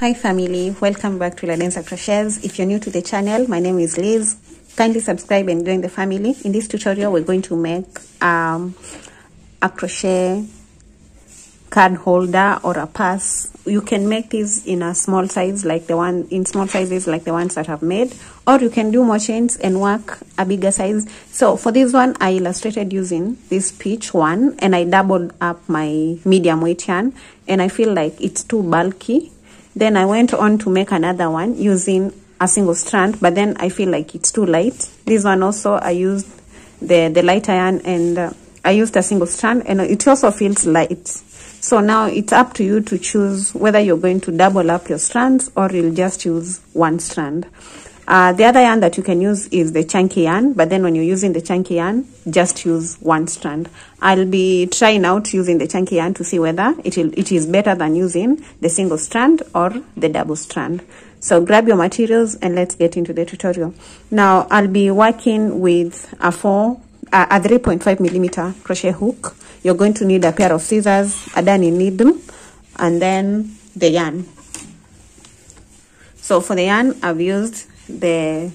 Hi family, welcome back to ladensercrotchets. If you're new to the channel, my name is Liz. Kindly subscribe and join the family. In this tutorial, we're going to make a crochet card holder or a purse. You can make this in a small size like the one in small sizes like the ones that I've made, or you can do more chains and work a bigger size. So for this one, I illustrated using this peach one, and I doubled up my medium weight yarn, and I feel like it's too bulky. Then I went on to make another one using a single strand, but then I feel like it's too light. This one also I used the lighter yarn, and I used a single strand, and it also feels light. So now it's up to you to choose whether you're going to double up your strands or you'll just use one strand. The other yarn that you can use is the chunky yarn, but then when you're using the chunky yarn, just use one strand. I'll be trying out using the chunky yarn to see whether it is better than using the single strand or the double strand. So grab your materials and let's get into the tutorial. Now I'll be working with a 3.5 millimeter crochet hook. You're going to need a pair of scissors, a darning needle, and then the yarn. So for the yarn, I've used the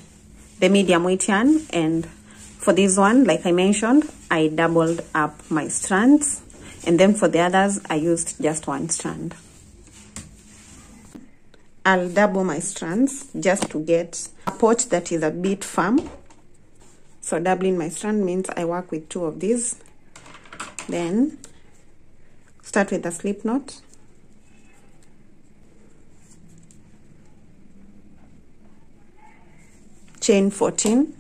medium weight yarn, and for this one, like I mentioned, I doubled up my strands, and then for the others I used just one strand. I'll double my strands just to get a pouch that is a bit firm. So doubling my strand means I work with two of these. Then start with a slip knot, chain 14,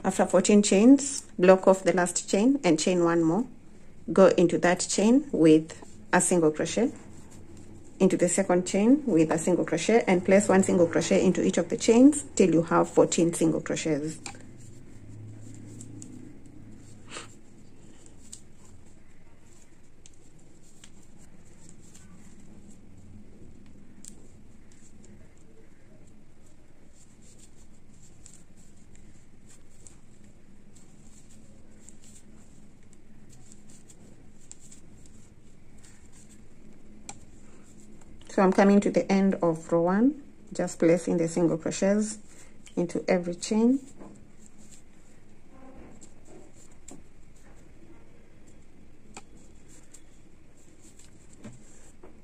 after 14 chains, block off the last chain and chain one more. Go into that chain with a single crochet, into the second chain with a single crochet, and place one single crochet into each of the chains till you have 14 single crochets. So I'm coming to the end of row 1, just placing the single crochets into every chain.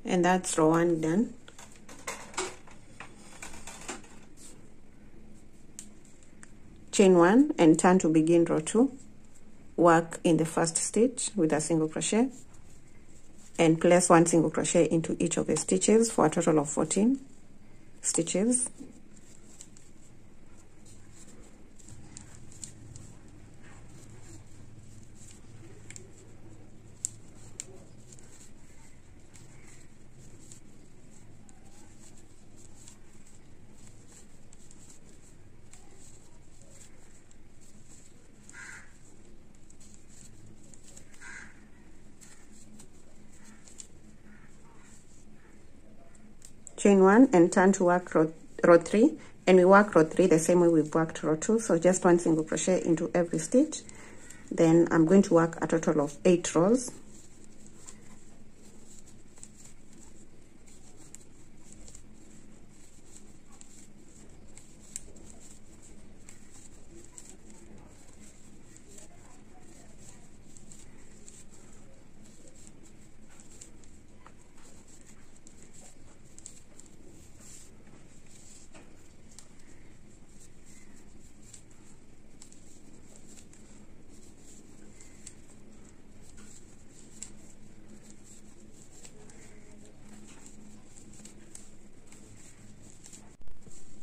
And that's row 1 done. Chain 1 and turn to begin row 2. Work in the first stitch with a single crochet, and place one single crochet into each of the stitches for a total of 14 stitches. Chain 1 and turn to work row 3, and we work row 3 the same way we've worked row 2, so just one single crochet into every stitch. Then I'm going to work a total of 8 rows.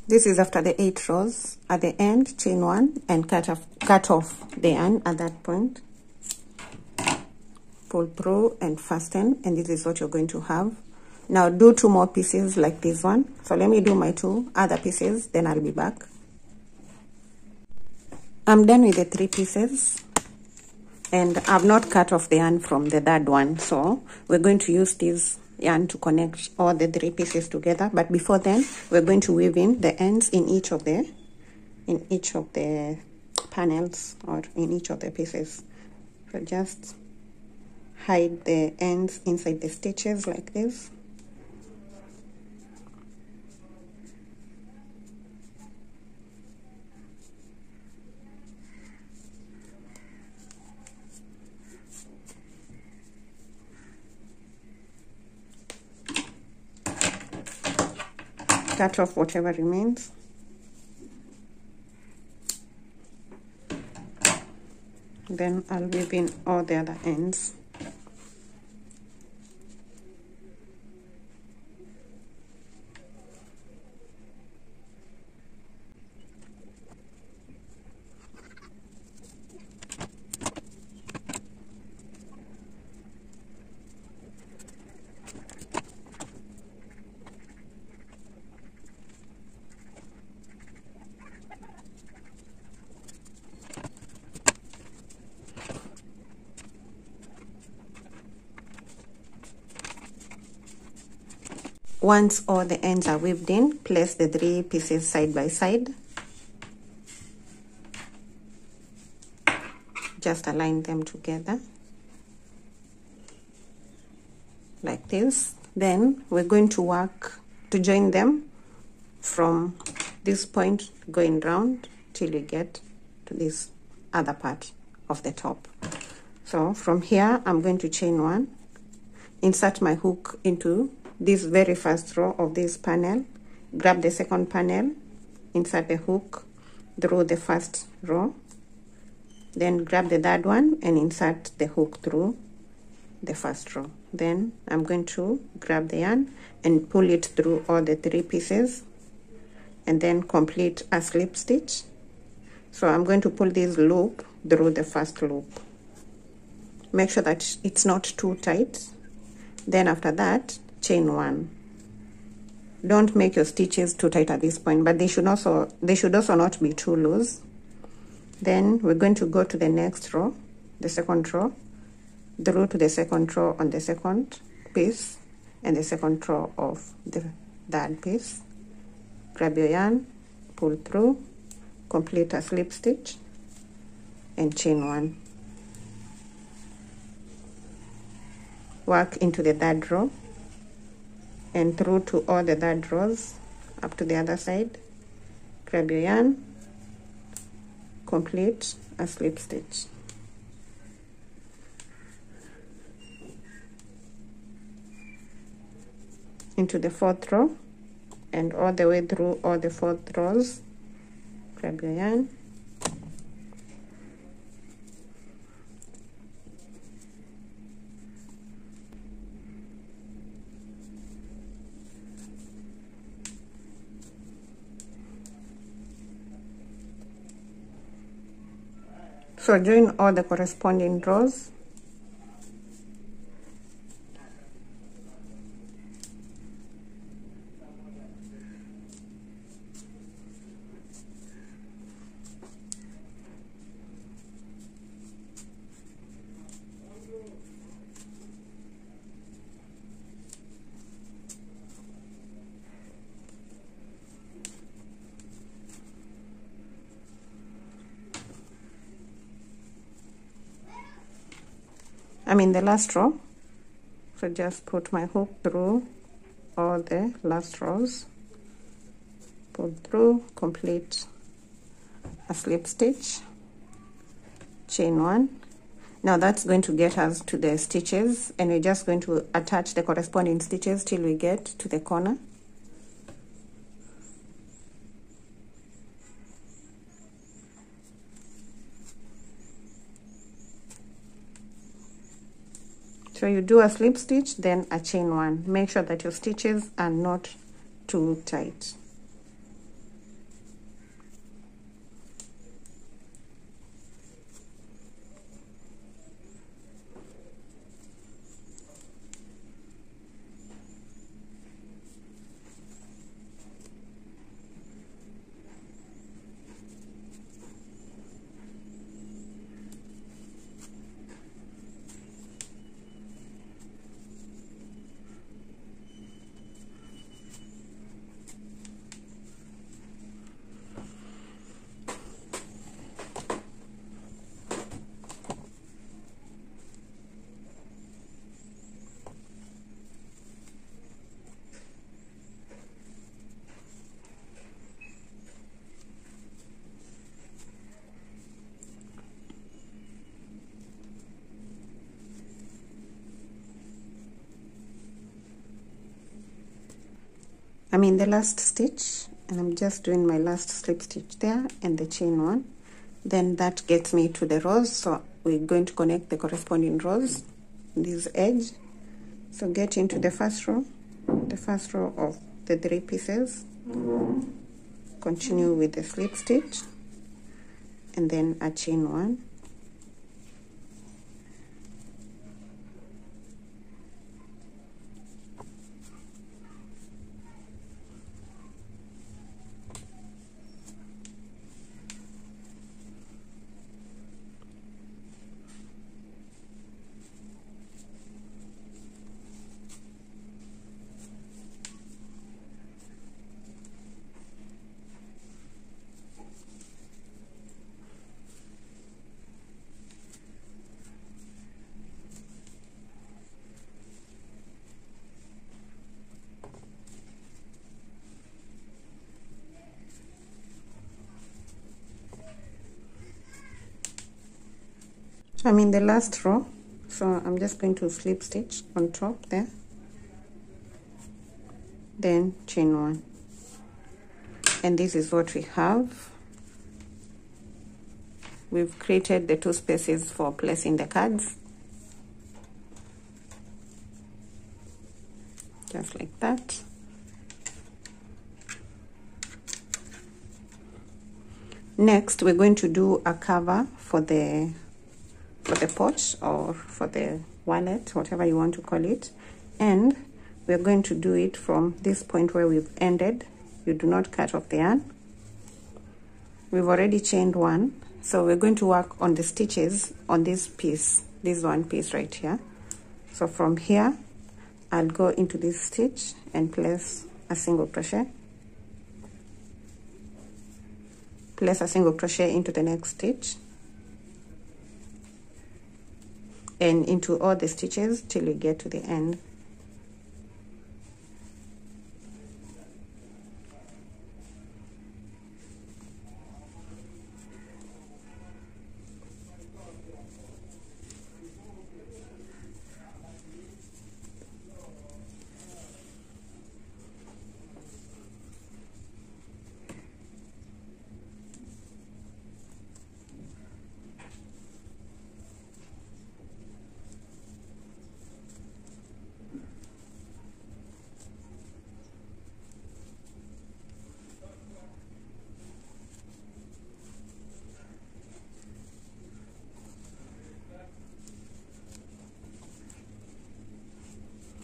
This is after the 8 rows. At the end, chain 1 and cut off the yarn at that point. Pull through and fasten, and this is what you're going to have. Now do 2 more pieces like this one. So let me do my 2 other pieces, then I'll be back. I'm done with the 3 pieces, and I've not cut off the yarn from the third one, so we're going to use this yarn to connect all the 3 pieces together. But before then, we're going to weave in the ends in each of the panels, or in each of the pieces. So just hide the ends inside the stitches like this. Cut off whatever remains. Then I'll weave in all the other ends. Once all the ends are weaved in, place the 3 pieces side by side. Just align them together like this. Then we're going to work to join them from this point going round till we get to this other part of the top. So from here, I'm going to chain 1, insert my hook into this very first row of this panel, grab the second panel, insert the hook through the first row, then grab the third one and insert the hook through the first row. Then I'm going to grab the yarn and pull it through all the 3 pieces and then complete a slip stitch. So I'm going to pull this loop through the first loop. Make sure that it's not too tight. Then after that, chain 1. Don't make your stitches too tight at this point, but they should also not be too loose. Then we're going to go to the next row, the second row, through to the second row on the second piece and the second row of the third piece. Grab your yarn, pull through, complete a slip stitch and chain 1. Work into the third row and through to all the third rows up to the other side. Grab your yarn, complete a slip stitch. Into the 4th row and all the way through all the 4th rows. Grab your yarn, so join all the corresponding rows. I'm in the last row, so just put my hook through all the last rows, pull through, complete a slip stitch, chain 1. Now that's going to get us to the stitches, and we're just going to attach the corresponding stitches till we get to the corner. So you do a slip stitch, then a chain 1. Make sure that your stitches are not too tight. I'm in the last stitch, and I'm just doing my last slip stitch there and the chain one. Then that gets me to the rows, so we're going to connect the corresponding rows in this edge. So get into the first row of the 3 pieces, continue with the slip stitch and then a chain one, I'm in the last row, so I'm just going to slip stitch on top there, then chain one, and this is what we have. We've created the 2 spaces for placing the cards, just like that. Next, we're going to do a cover for the pouch or for the wallet, whatever you want to call it, and we're going to do it from this point where we've ended. You do not cut off the yarn. We've already chained one, so we're going to work on the stitches on this piece, this one piece right here. So from here I'll go into this stitch and place a single crochet, place a single crochet into the next stitch and into all the stitches till you get to the end.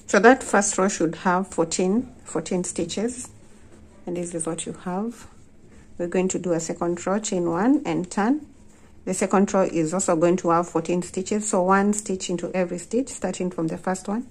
So that first row should have 14 stitches, and this is what you have. We're going to do a second row, chain one and turn. The second row is also going to have 14 stitches, so 1 stitch into every stitch starting from the first one.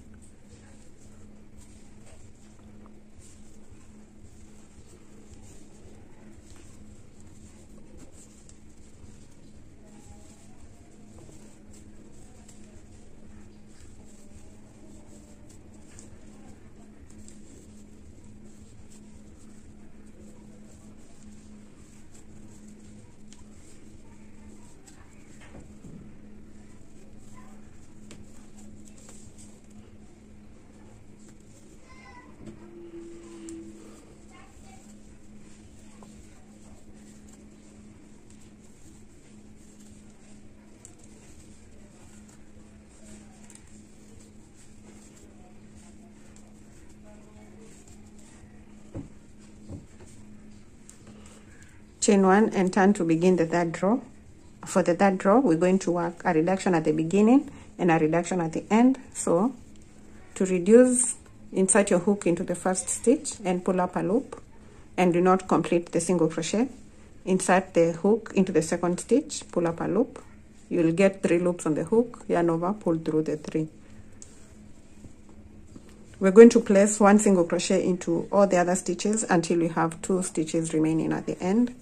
Chain one and turn to begin the third row. For the third row, we're going to work a reduction at the beginning and a reduction at the end. So to reduce, insert your hook into the first stitch and pull up a loop, and do not complete the single crochet. Insert the hook into the second stitch, pull up a loop. You'll get 3 loops on the hook, yarn over, pull through the 3. We're going to place 1 single crochet into all the other stitches until we have 2 stitches remaining at the end.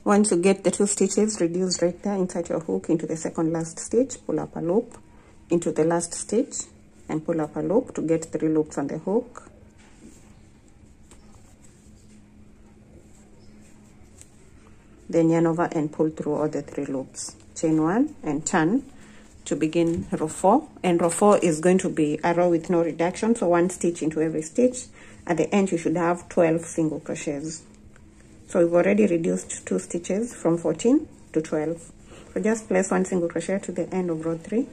Once you get the 2 stitches, reduce right there, insert your hook into the second last stitch, pull up a loop into the last stitch and pull up a loop to get 3 loops on the hook. Then yarn over and pull through all the 3 loops. Chain 1 and turn to begin row 4, and row 4 is going to be a row with no reduction, so 1 stitch into every stitch. At the end you should have 12 single crochets. So we've already reduced 2 stitches from 14 to 12. So just place 1 single crochet to the end of row 3.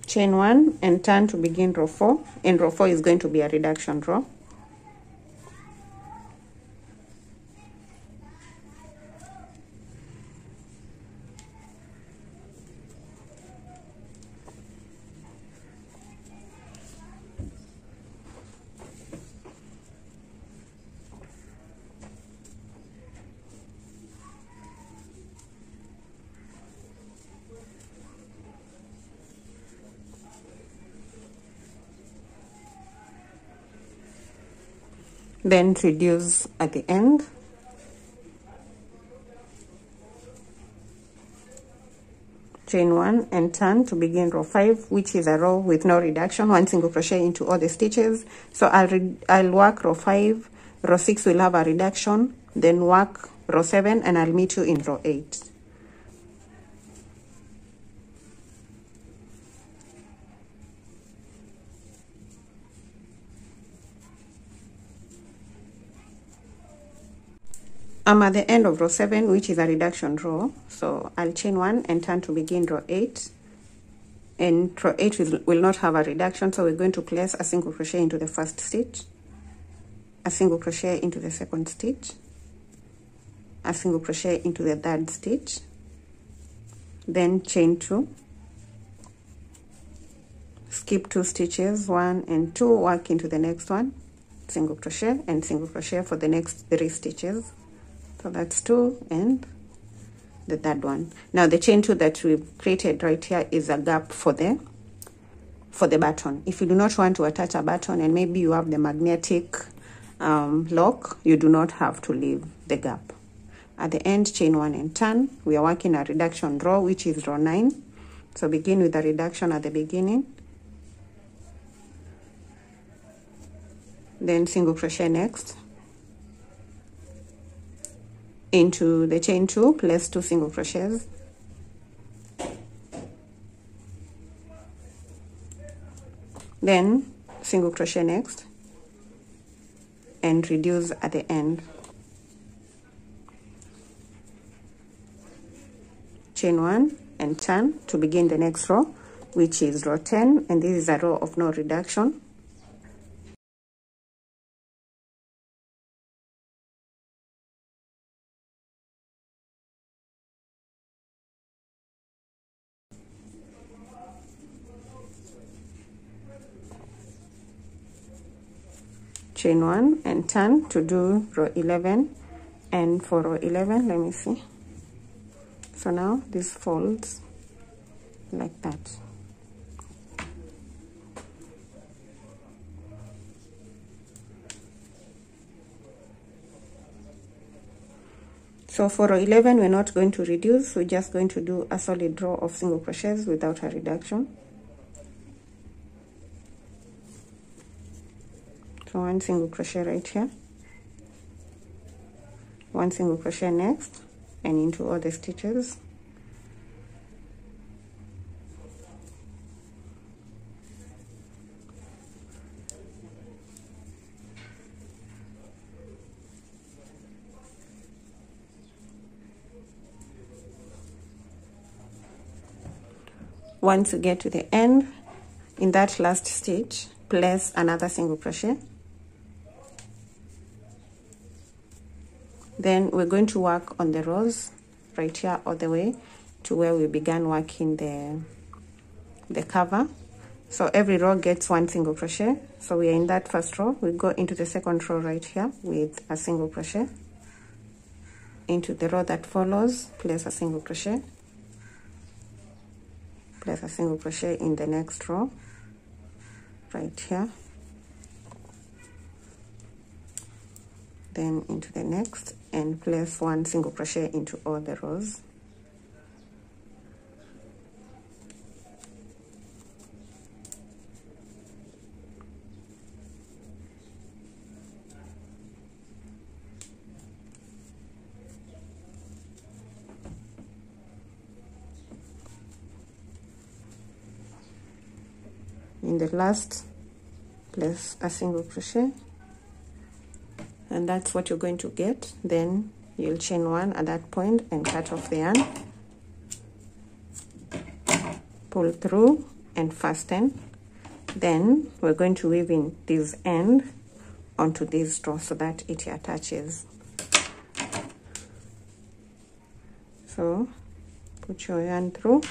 Chain 1 and turn to begin row 4, and row 4 is going to be a reduction row. Then reduce at the end. Chain 1 and turn to begin row 5, which is a row with no reduction, 1 single crochet into all the stitches. So I'll work row 5, row 6 will have a reduction, then work row 7, and I'll meet you in row 8. I'm at the end of row 7, which is a reduction row, so I'll chain 1 and turn to begin row 8. And row 8 will not have a reduction, so we're going to place a single crochet into the first stitch, a single crochet into the second stitch, a single crochet into the third stitch, then chain 2, skip 2 stitches, 1 and 2, work into the next one, single crochet and single crochet for the next 3 stitches. So that's 2 and the third one. Now the chain 2 that we've created right here is a gap for the button. If you do not want to attach a button and maybe you have the magnetic lock, you do not have to leave the gap. At the end, chain 1 and turn. We are working a reduction row, which is row 9. So begin with a reduction at the beginning, then single crochet next into the chain 2, place 2 single crochets, then single crochet next and reduce at the end. Chain 1 and turn to begin the next row, which is row 10, and this is a row of no reduction. Chain 1 and turn to do row 11, and for row 11, let me see. So now this folds like that. So for row 11, we're not going to reduce, we're just going to do a solid row of single crochets without a reduction. So 1 single crochet right here, 1 single crochet next, and into all the stitches. Once you get to the end, in that last stitch, place another single crochet. Then we're going to work on the rows right here all the way to where we began working the the cover. So every row gets 1 single crochet. So we are in that first row. We go into the second row right here with a single crochet. Into the row that follows, place a single crochet. Place a single crochet in the next row right here. Then into the next, and place 1 single crochet into all the rows. In the last, place a single crochet, and that's what you're going to get. Then you'll chain 1 at that point and cut off the yarn, pull through and fasten. Then we're going to weave in this end onto this straw so that it attaches. So put your yarn through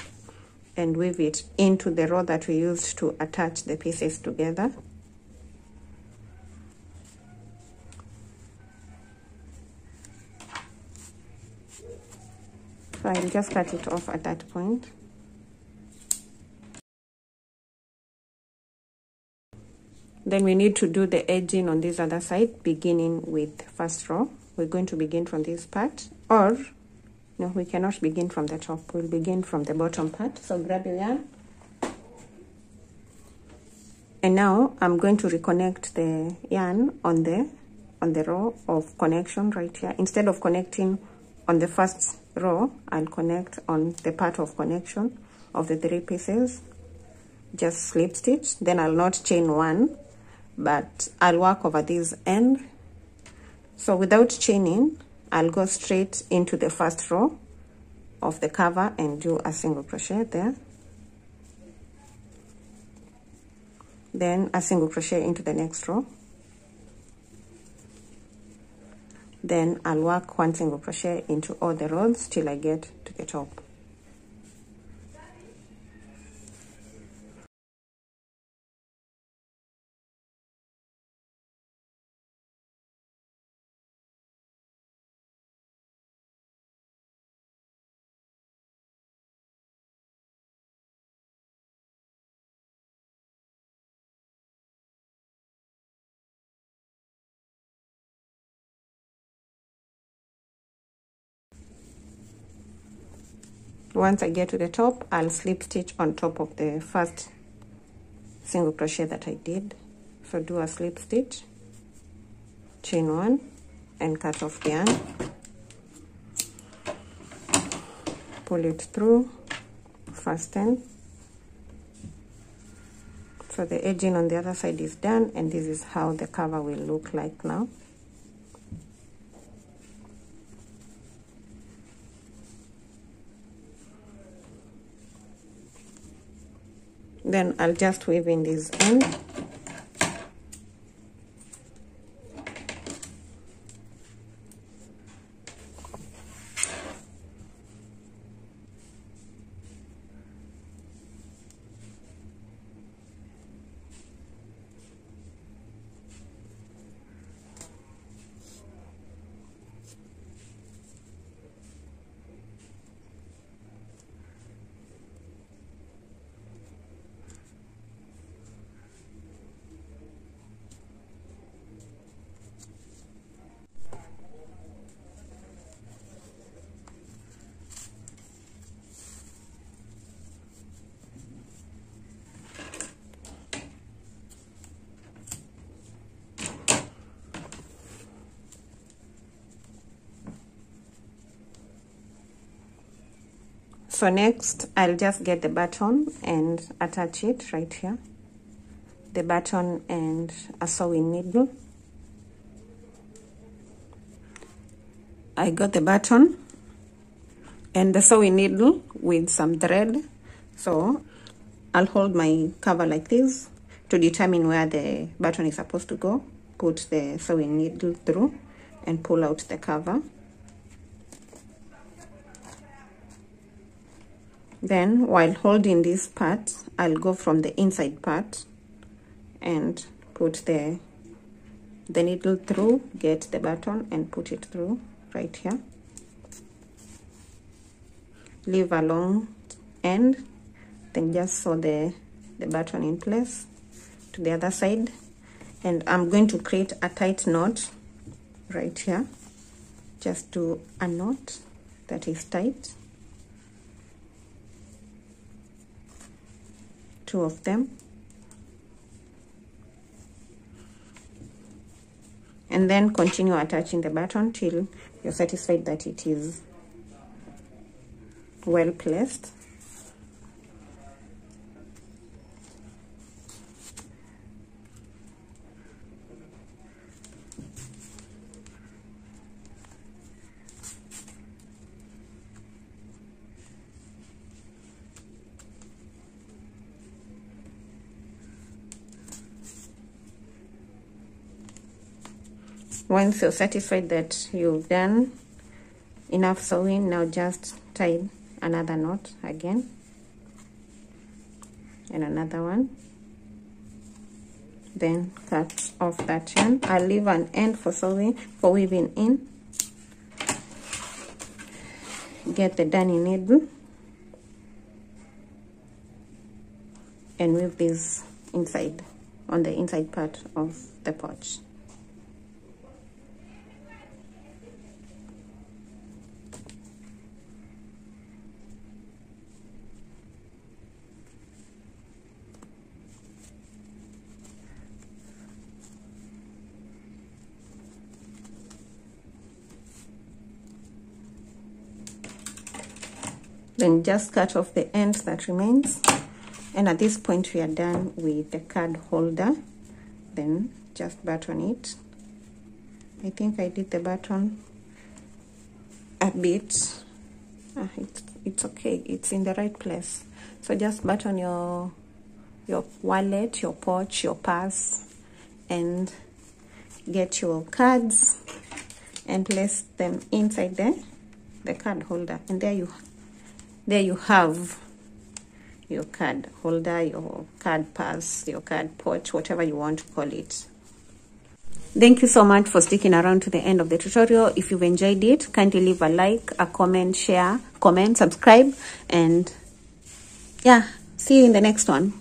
and weave it into the row that we used to attach the pieces together. So I'll just cut it off at that point. Then we need to do the edging on this other side, beginning with first row. We're going to begin from this part, or no, we cannot begin from the top. We'll begin from the bottom part. So grab your yarn. And now I'm going to reconnect the yarn on the row of connection right here. Instead of connecting on the first row, I'll connect on the part of connection of the 3 pieces. Just slip stitch. Then I'll not chain 1, but I'll work over this end. So without chaining, I'll go straight into the first row of the cover and do a single crochet there. Then a single crochet into the next row. Then I'll work 1 single crochet into all the rows till I get to the top. Once I get to the top, I'll slip stitch on top of the first single crochet that I did. So do a slip stitch, chain 1 and cut off the yarn, pull it through, fasten. So the edging on the other side is done, and this is how the cover will look like now. Then I'll just weave in this end. So next, I'll just get the button and attach it right here. The button and a sewing needle. I got the button and the sewing needle with some thread. So I'll hold my cover like this to determine where the button is supposed to go. Put the sewing needle through and pull out the cover. Then while holding this part, I'll go from the inside part and put the needle through, get the button and put it through right here. Leave a long end, then just sew the button in place to the other side. And I'm going to create a tight knot right here. Just do a knot that is tight, 2 of them, and then continue attaching the button till you're satisfied that it is well placed. Once you're satisfied that you've done enough sewing, now just tie another knot again and another one, then cut off that yarn. I'll leave an end for sewing, for weaving in. Get the darning needle and weave this inside, on the inside part of the pouch. Then just cut off the end that remains, and at this point we are done with the card holder. Then just button it. I think I did the button a bit. It's okay, it's in the right place. So just button your wallet, your pouch, your purse, and get your cards and place them inside the card holder, and there you have your card holder, your card purse, your card pouch, whatever you want to call it. Thank you so much for sticking around to the end of the tutorial. If you've enjoyed it, kindly leave a like, a comment, share, subscribe, and yeah, see you in the next one.